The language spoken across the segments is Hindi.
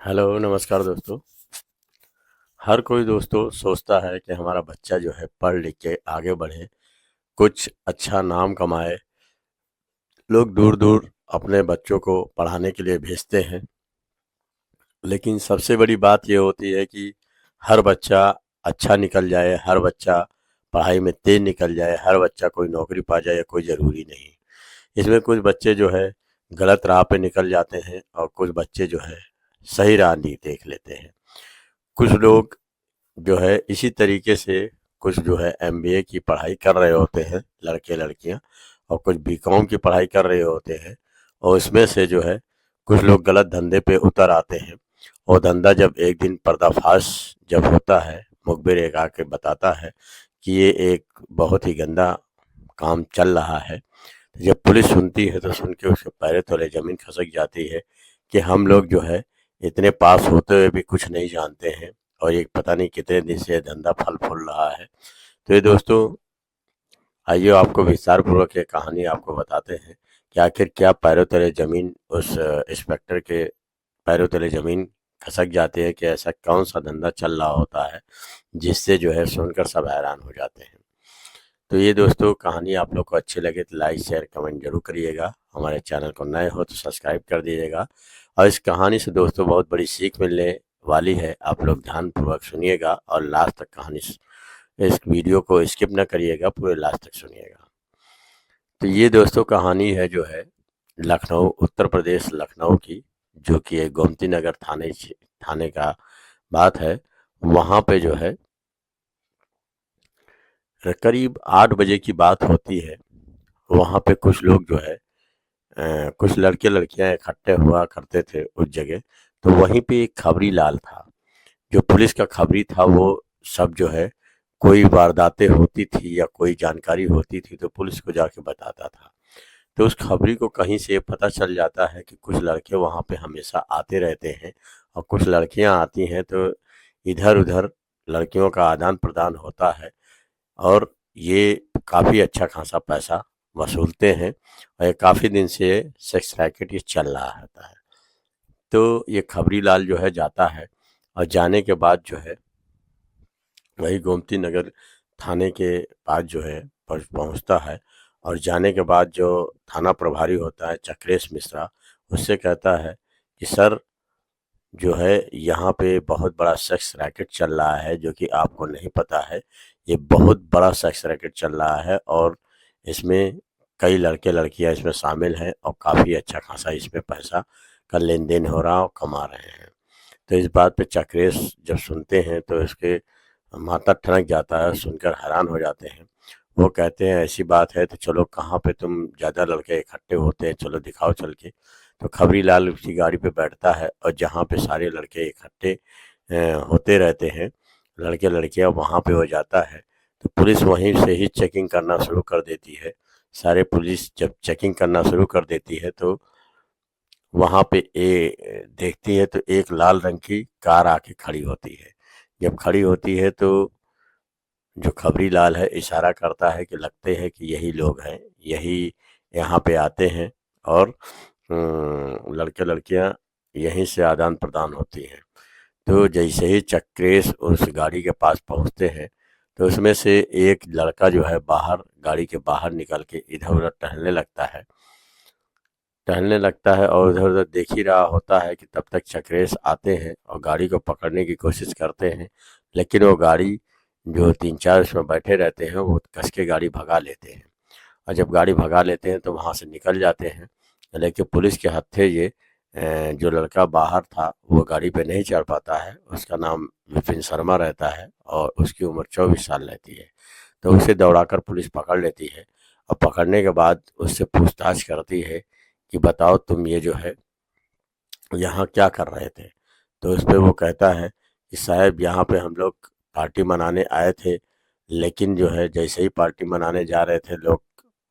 हेलो नमस्कार दोस्तों। हर कोई दोस्तों सोचता है कि हमारा बच्चा जो है पढ़ लिख के आगे बढ़े, कुछ अच्छा नाम कमाए। लोग दूर दूर अपने बच्चों को पढ़ाने के लिए भेजते हैं, लेकिन सबसे बड़ी बात ये होती है कि हर बच्चा अच्छा निकल जाए, हर बच्चा पढ़ाई में तेज निकल जाए, हर बच्चा कोई नौकरी पा जाए, कोई ज़रूरी नहीं। इसमें कुछ बच्चे जो है गलत राह पे निकल जाते हैं और कुछ बच्चे जो है सही राह नहीं देख लेते हैं। कुछ लोग जो है इसी तरीके से कुछ जो है एमबीए की पढ़ाई कर रहे होते हैं लड़के लड़कियां, और कुछ बीकॉम की पढ़ाई कर रहे होते हैं, और इसमें से जो है कुछ लोग गलत धंधे पे उतर आते हैं। और धंधा जब एक दिन पर्दाफाश जब होता है, मुखबिर एक आके बताता है कि ये एक बहुत ही गंदा काम चल रहा है, तो जब पुलिस सुनती है तो सुन के उसके पैरों तले जमीन खसक जाती है कि हम लोग जो है इतने पास होते हुए भी कुछ नहीं जानते हैं, और ये पता नहीं कितने दिन से ये धंधा फल फूल रहा है। तो ये दोस्तों, आइए आपको विस्तार पूर्वक ये कहानी आपको बताते हैं कि आखिर क्या पैरों तले जमीन उस इंस्पेक्टर के पैरों तले जमीन खसक जाती है, कि ऐसा कौन सा धंधा चल रहा होता है जिससे जो है सुनकर सब हैरान हो जाते हैं। तो ये दोस्तों, कहानी आप लोग को अच्छी लगे तो लाइक शेयर कमेंट जरूर करिएगा। हमारे चैनल को नए हो तो सब्सक्राइब कर दीजिएगा। और इस कहानी से दोस्तों बहुत बड़ी सीख मिलने वाली है, आप लोग ध्यानपूर्वक सुनिएगा और लास्ट तक कहानी, इस वीडियो को स्किप ना करिएगा, पूरे लास्ट तक सुनिएगा। तो ये दोस्तों कहानी है जो है लखनऊ, उत्तर प्रदेश लखनऊ की, जो कि एक गोमती नगर थाने का बात है। वहाँ पे जो है करीब 8 बजे की बात होती है। वहाँ पे कुछ लोग जो है कुछ लड़के लड़कियां इकट्ठे हुआ करते थे उस जगह। तो वहीं पे एक खबरी लाल था, जो पुलिस का खबरी था। वो सब जो है कोई वारदातें होती थी या कोई जानकारी होती थी तो पुलिस को जाके बताता था। तो उस खबरी को कहीं से ये पता चल जाता है कि कुछ लड़के वहाँ पे हमेशा आते रहते हैं और कुछ लड़कियां आती हैं, तो इधर उधर लड़कियों का आदान प्रदान होता है, और ये काफ़ी अच्छा खासा पैसा वसूलते हैं, और ये काफ़ी दिन से सेक्स रैकेट ये चल रहा होता है। तो ये खबरी लाल जो है जाता है, और जाने के बाद जो है वही गोमती नगर थाने के पास जो है पहुंचता है। और जाने के बाद जो थाना प्रभारी होता है चक्रेश मिश्रा, उससे कहता है कि सर, जो है यहाँ पे बहुत बड़ा सेक्स रैकेट चल रहा है, जो कि आपको नहीं पता है। ये बहुत बड़ा सेक्स रैकेट चल रहा है, और इसमें कई लड़के लड़कियां इसमें शामिल हैं, और काफ़ी अच्छा खासा इसमें पैसा का लेन देन हो रहा और कमा रहे हैं। तो इस बात पे चक्रेश जब सुनते हैं तो इसके माथा ठनक जाता है, सुनकर हैरान हो जाते हैं। वो कहते हैं ऐसी बात है तो चलो, कहाँ पे तुम ज़्यादा लड़के इकट्ठे होते हैं, चलो दिखाओ चल के। तो खबरी लाल उसकी गाड़ी पे बैठता है, और जहाँ पे सारे लड़के इकट्ठे होते रहते हैं, लड़के लड़कियां, वहाँ पे हो जाता है। तो पुलिस वहीं से ही चेकिंग करना शुरू कर देती है। सारे पुलिस जब चेकिंग करना शुरू कर देती है तो वहाँ पे देखती है तो एक लाल रंग की कार आके खड़ी होती है। जब खड़ी होती है तो जो खबरी लाल है इशारा करता है कि लगते हैं कि यही लोग हैं, यही यहाँ पे आते हैं, और लड़के लड़कियाँ यहीं से आदान प्रदान होती हैं। तो जैसे ही चक्रेश उस गाड़ी के पास पहुँचते हैं, तो उसमें से एक लड़का जो है बाहर, गाड़ी के बाहर निकल के इधर उधर टहलने लगता है और उधर उधर देख ही रहा होता है कि तब तक चक्रेश आते हैं और गाड़ी को पकड़ने की कोशिश करते हैं। लेकिन वो गाड़ी, जो तीन चार उसमें बैठे रहते हैं, वो कस के गाड़ी भगा लेते हैं। और जब गाड़ी भगा लेते हैं तो वहाँ से निकल जाते हैं। लेकिन पुलिस के हत्थे ये जो लड़का बाहर था वो गाड़ी पे नहीं चढ़ पाता है। उसका नाम विपिन शर्मा रहता है, और उसकी उम्र 24 साल रहती है। तो उसे दौड़ाकर पुलिस पकड़ लेती है, और पकड़ने के बाद उससे पूछताछ करती है कि बताओ तुम ये जो है यहाँ क्या कर रहे थे। तो उस पे वो कहता है कि साहब, यहाँ पे हम लोग पार्टी मनाने आए थे, लेकिन जो है जैसे ही पार्टी मनाने जा रहे थे, लोग,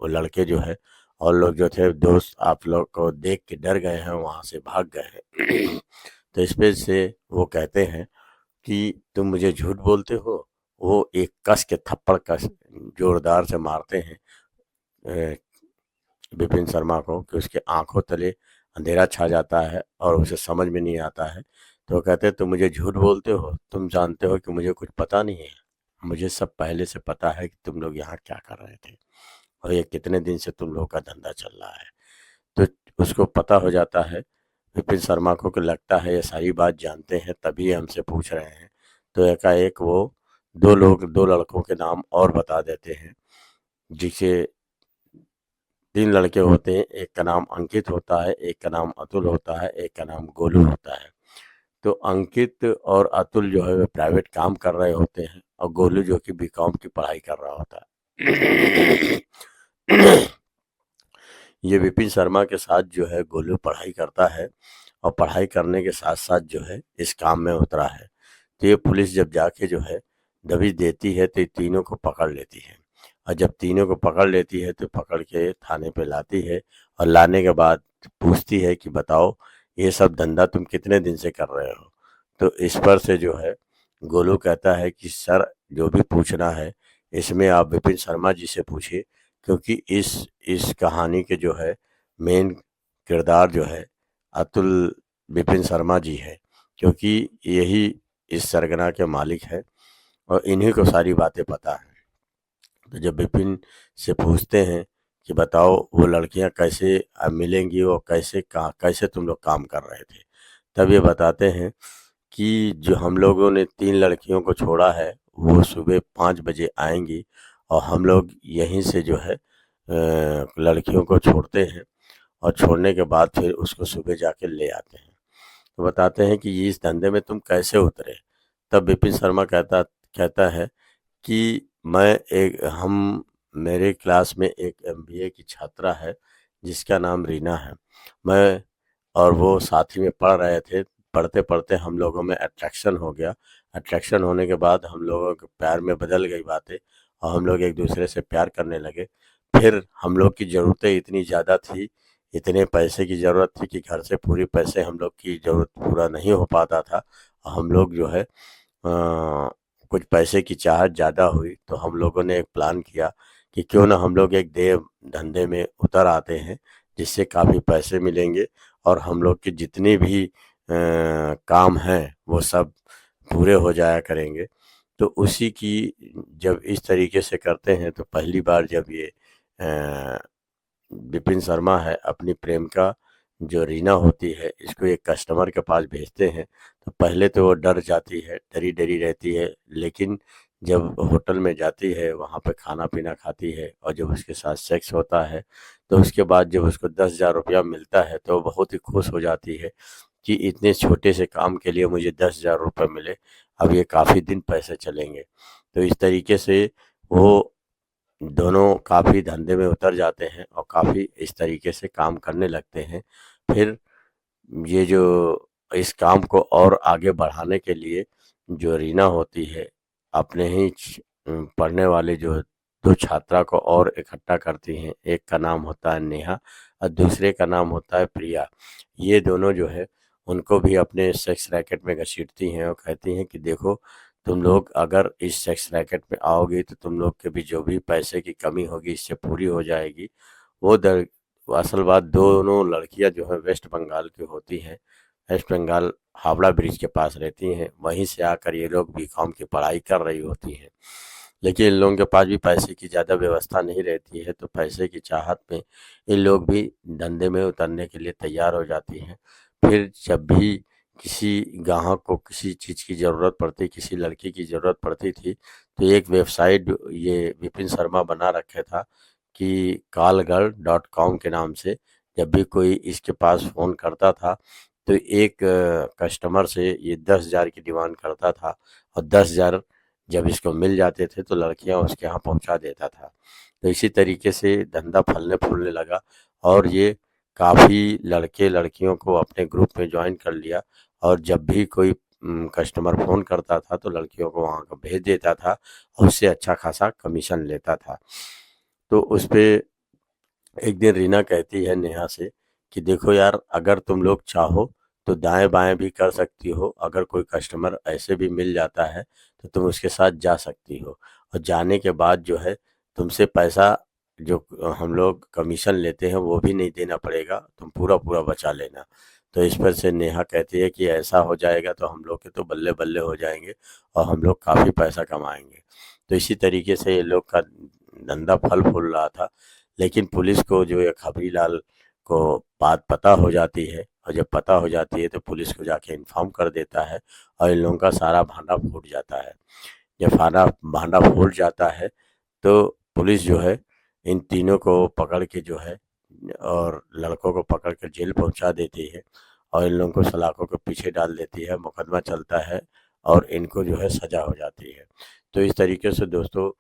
वो लड़के जो है और लोग जो थे दोस्त, आप लोग को देख के डर गए हैं, वहाँ से भाग गए हैं। तो इस पे से वो कहते हैं कि तुम मुझे झूठ बोलते हो। वो एक कस के थप्पड़ कस जोरदार से मारते हैं अ, विपिन शर्मा को, कि उसके आंखों तले अंधेरा छा जाता है और उसे समझ में नहीं आता है। तो कहते तुम मुझे झूठ बोलते हो, तुम जानते हो कि मुझे कुछ पता नहीं है, मुझे सब पहले से पता है कि तुम लोग यहाँ क्या कर रहे थे और ये कितने दिन से तुम लोग का धंधा चल रहा है। तो उसको पता हो जाता है, विपिन शर्मा को लगता है ये सारी बात जानते हैं तभी हमसे पूछ रहे हैं। तो एकाएक वो दो लड़कों के नाम और बता देते हैं, जिसे 3 लड़के होते हैं, एक का नाम अंकित होता है, एक का नाम अतुल होता है, एक का नाम गोलू होता है। तो अंकित और अतुल जो है वो प्राइवेट काम कर रहे होते हैं और गोलू जो कि बीकॉम की पढ़ाई कर रहा होता है। ये विपिन शर्मा के साथ जो है गोलू पढ़ाई करता है और पढ़ाई करने के साथ साथ जो है इस काम में उतरा है। तो ये पुलिस जब जाके जो है दबिश देती है तो ये तीनों को पकड़ लेती है और जब तीनों को पकड़ लेती है तो पकड़ के थाने पे लाती है और लाने के बाद पूछती है कि बताओ ये सब धंधा तुम कितने दिन से कर रहे हो। तो इस पर से जो है गोलू कहता है कि सर जो भी पूछना है इसमें आप विपिन शर्मा जी से पूछिए, क्योंकि इस कहानी के जो है मेन किरदार जो है अतुल विपिन शर्मा जी है, क्योंकि यही इस सरगना के मालिक है और इन्हीं को सारी बातें पता है। तो जब विपिन से पूछते हैं कि बताओ वो लड़कियां कैसे मिलेंगी और कैसे तुम लोग काम कर रहे थे, तब ये बताते हैं कि जो हम लोगों ने 3 लड़कियों को छोड़ा है वो सुबह 5 बजे आएंगी और हम लोग यहीं से जो है लड़कियों को छोड़ते हैं और छोड़ने के बाद फिर उसको सुबह जाके ले आते हैं। तो बताते हैं कि इस धंधे में तुम कैसे उतरे। तब विपिन शर्मा कहता है कि मैं एक हम मेरे क्लास में एक एमबीए की छात्रा है जिसका नाम रीना है। मैं और वो साथ ही में पढ़ रहे थे। पढ़ते पढ़ते हम लोगों में अट्रैक्शन हो गया। अट्रैक्शन होने के बाद हम लोगों के प्यार में बदल गई बातें और हम लोग एक दूसरे से प्यार करने लगे। फिर हम लोग की ज़रूरतें इतनी ज़्यादा थी, इतने पैसे की ज़रूरत थी कि घर से पूरी पैसे हम लोग की ज़रूरत पूरा नहीं हो पाता था। हम लोग जो है कुछ पैसे की चाहत ज़्यादा हुई तो हम लोगों ने एक प्लान किया कि क्यों ना हम लोग एक देव धंधे में उतर आते हैं, जिससे काफ़ी पैसे मिलेंगे और हम लोग के जितने भी काम हैं वो सब पूरे हो जाया करेंगे। तो उसी की जब इस तरीके से करते हैं तो पहली बार जब ये अ, विपिन शर्मा है अपनी प्रेमिका जो रीना होती है इसको एक कस्टमर के पास भेजते हैं। तो पहले तो वो डर जाती है, डरी डरी रहती है, लेकिन जब होटल में जाती है वहाँ पे खाना पीना खाती है और जब उसके साथ सेक्स होता है तो उसके बाद जब उसको 10,000 रुपया मिलता है तो वो बहुत ही खुश हो जाती है कि इतने छोटे से काम के लिए मुझे 10,000 रुपये मिले, अब ये काफ़ी दिन पैसे चलेंगे। तो इस तरीके से वो दोनों काफ़ी धंधे में उतर जाते हैं और काफ़ी इस तरीके से काम करने लगते हैं। फिर ये जो इस काम को और आगे बढ़ाने के लिए जो रीना होती है अपने ही पढ़ने वाले जो 2 छात्रा को और इकट्ठा करती हैं। एक का नाम होता है नेहा और दूसरे का नाम होता है प्रिया। ये दोनों जो है उनको भी अपने सेक्स रैकेट में घसीटती हैं और कहती हैं कि देखो तुम लोग अगर इस सेक्स रैकेट में आओगे तो तुम लोग के भी जो भी पैसे की कमी होगी इससे पूरी हो जाएगी। वो दर असल बात दोनों लड़कियां जो है वेस्ट बंगाल की होती हैं। वेस्ट बंगाल हावड़ा ब्रिज के पास रहती हैं, वहीं से आकर ये लोग बीकॉम की पढ़ाई कर रही होती हैं। लेकिन इन लोगों के पास भी पैसे की ज़्यादा व्यवस्था नहीं रहती है, तो पैसे की चाहत में इन लोग भी धंधे में उतरने के लिए तैयार हो जाती हैं। फिर जब भी किसी ग्राहक को किसी चीज़ की ज़रूरत पड़ती, किसी लड़की की ज़रूरत पड़ती थी, तो एक वेबसाइट ये विपिन शर्मा बना रखा था कि कॉलगर्ल.com के नाम से जब भी कोई इसके पास फ़ोन करता था तो एक कस्टमर से ये 10,000 की डिमांड करता था और 10,000 जब इसको मिल जाते थे तो लड़कियां उसके यहाँ पहुंचा देता था। तो इसी तरीके से धंधा फलने फूलने लगा और ये काफ़ी लड़के लड़कियों को अपने ग्रुप में ज्वाइन कर लिया और जब भी कोई कस्टमर फ़ोन करता था तो लड़कियों को वहाँ को भेज देता था और उससे अच्छा खासा कमीशन लेता था। तो उस पे एक दिन रीना कहती है नेहा से कि देखो यार अगर तुम लोग चाहो तो दाएं बाएं भी कर सकती हो, अगर कोई कस्टमर ऐसे भी मिल जाता है तो तुम उसके साथ जा सकती हो और जाने के बाद जो है तुमसे पैसा जो हम लोग कमीशन लेते हैं वो भी नहीं देना पड़ेगा, तुम पूरा पूरा बचा लेना। तो इस पर से नेहा कहती है कि ऐसा हो जाएगा तो हम लोग के तो बल्ले बल्ले हो जाएंगे और हम लोग काफ़ी पैसा कमाएंगे। तो इसी तरीके से ये लोग का धंधा फल फूल रहा था। लेकिन पुलिस को जो है खबरी लाल को बात पता हो जाती है, और जब पता हो जाती है तो पुलिस को जाके इन्फॉर्म कर देता है और इन लोगों का सारा भांडा फूट जाता है। जब भांडा भांडा फूट जाता है तो पुलिस जो है इन तीनों को पकड़ के जो है और लड़कों को पकड़ कर जेल पहुंचा देती है और इन लोगों को सलाखों के पीछे डाल देती है। मुकदमा चलता है और इनको जो है सजा हो जाती है। तो इस तरीके से दोस्तों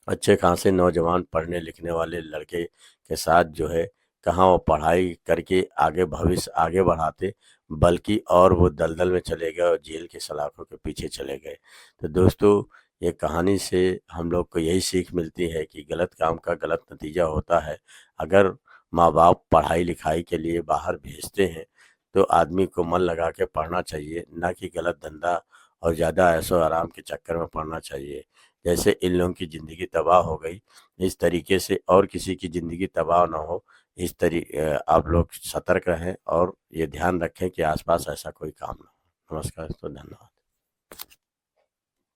अच्छे खासे नौजवान पढ़ने लिखने वाले लड़के के साथ जो है कहाँ वो पढ़ाई करके आगे भविष्य आगे बढ़ाते, बल्कि और वो दलदल में चले गए और जेल की सलाखों के पीछे चले गए। तो दोस्तों ये कहानी से हम लोग को यही सीख मिलती है कि गलत काम का गलत नतीजा होता है। अगर माँ बाप पढ़ाई लिखाई के लिए बाहर भेजते हैं तो आदमी को मन लगा के पढ़ना चाहिए, ना कि गलत धंधा और ज़्यादा ऐशो आराम के चक्कर में पढ़ना चाहिए। जैसे इन लोगों की ज़िंदगी तबाह हो गई, इस तरीके से और किसी की ज़िंदगी तबाह ना हो, आप लोग सतर्क रहें और ये ध्यान रखें कि आसपास ऐसा कोई काम ना हो। नमस्कार, तो धन्यवाद।